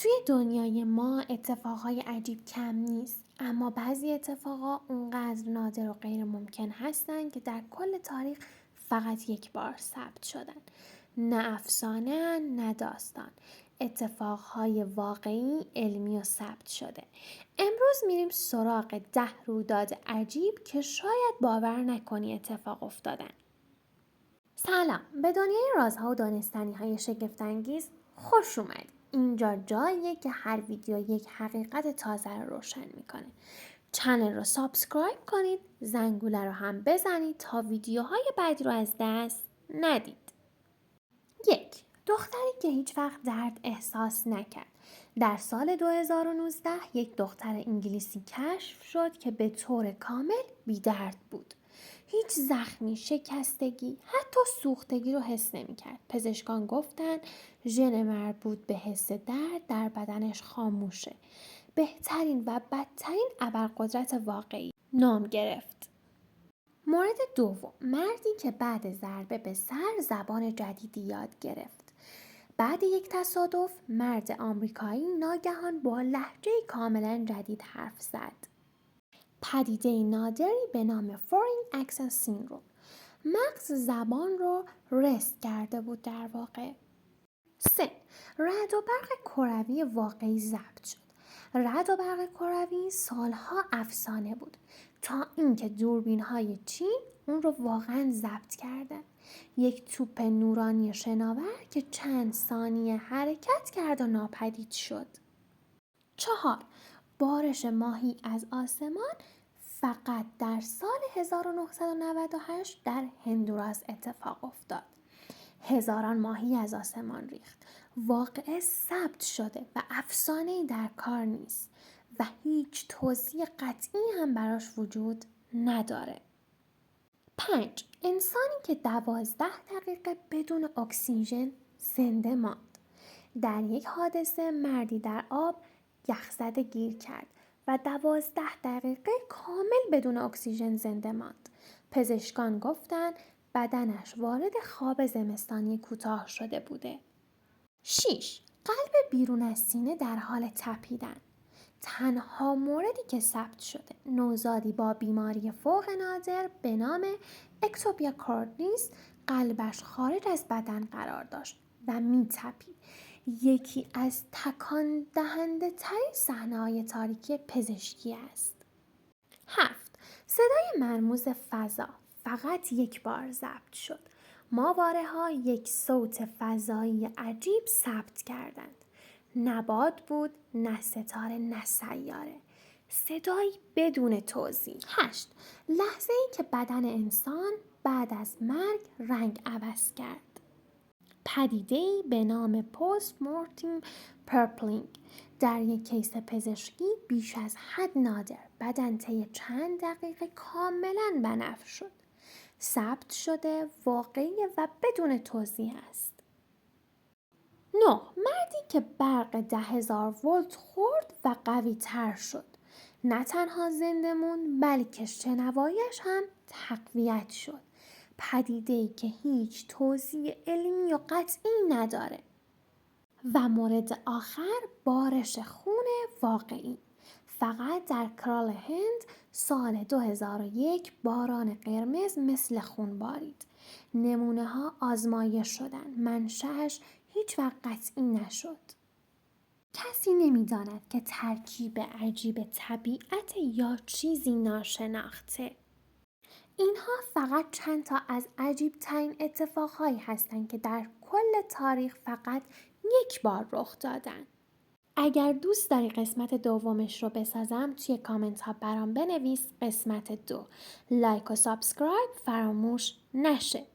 توی دنیای ما اتفاقهای عجیب کم نیست، اما بعضی اتفاقا اونقدر نادر و غیر ممکن هستن که در کل تاریخ فقط یک بار ثبت شدن. نه افسانه، نه داستان. اتفاقهای واقعی، علمی و ثبت شده. امروز میریم سراغ 10 رویداد عجیب که شاید باور نکنی اتفاق افتادن. سلام، به دنیای رازها و دانستنی‌های شگفت‌انگیز خوش اومد. اینجا جاییه که هر ویدیو یک حقیقت تازه رو روشن میکنه. چنل رو سابسکرایب کنید، زنگوله رو هم بزنید تا ویدیوهای بعدی رو از دست ندید. 1. دختری که هیچ وقت درد احساس نکرد. در سال 2019 یک دختر انگلیسی کشف شد که به طور کامل بی درد بود. هیچ زخمی، شکستگی، حتی سوختگی رو حس نمی‌کرد. پزشکان گفتن ژن مربوط به حس درد در بدنش خاموشه. بهترین و بدترین ابرقدرت واقعی نام گرفت. مورد دوم، مردی که بعد ضربه به سر زبان جدیدی یاد گرفت. بعد یک تصادف، مرد آمریکایی ناگهان با لهجه کاملا جدید حرف زد. پدیده نادری به نام Foreign Accent Syndrome. مغز زبان رو رست کرده بود در واقع. 3. رعد و برق کروی واقعی ضبط شد. رعد و برق کروی سالها افسانه بود تا اینکه دوربین‌های چین اون رو واقعا ضبط کردن. یک توپ نورانی شناور که چند ثانیه حرکت کرد و ناپدید شد. 4. بارش ماهی از آسمان فقط در سال 1998 در هندوراس اتفاق افتاد. هزاران ماهی از آسمان ریخت. واقعه ثبت شده و افسانه‌ای در کار نیست و هیچ توضیح قطعی هم براش وجود نداره. 5. انسانی که 12 دقیقه بدون اکسیژن زنده ماند. در یک حادثه مردی در آب یخزده گیر کرد و 12 دقیقه کامل بدون اکسیژن زنده ماند. پزشکان گفتند بدنش وارد خواب زمستانی کوتاه شده بوده. 6. قلب بیرون از سینه در حال تپیدن. تنها موردی که ثبت شده نوزادی با بیماری فوق نادر به نام اکتوپیا کوردیس قلبش خارج از بدن قرار داشت و میتپید. یکی از تکان دهنده ترین صحنه‌های تاریکی پزشکی است. 7. صدای مرموز فضا فقط یک بار ضبط شد. ماهواره‌ها یک صوت فضایی عجیب ثبت کردند. نه باد بود، نه ستاره، نه سیاره. صدایی بدون توضیح. 8. لحظه‌ای که بدن انسان بعد از مرگ رنگ عوض کرد. پدیده‌ای به نام پست مورتیم پرپلینگ. در یک کیس پزشکی بیش از حد نادر بدن طی چند دقیقه کاملا بنفش شد. ثبت شده، واقعی و بدون توضیح است. 9. مردی که برق 10,000 ولت خورد و قوی تر شد. نه تنها زنده موند بلکه شنواییش هم تقویت شد. پدیده‌ای که هیچ توضیح علمی و قطعی نداره. و مورد آخر بارش خون واقعی. فقط در کرال هند سال 2001 باران قرمز مثل خون بارید. نمونه ها آزمایش شدن. منشأش هیچ وقت قطعی نشد. کسی نمی‌داند که ترکیب عجیب طبیعت یا چیزی ناشناخته. اینها فقط چند تا از عجیب ترین اتفاقهایی هستند که در کل تاریخ فقط یک بار رخ دادن. اگر دوست داری قسمت دومش رو بسازم توی کامنت ها برام بنویس. قسمت 2 لایک و سابسکرایب فراموش نشه.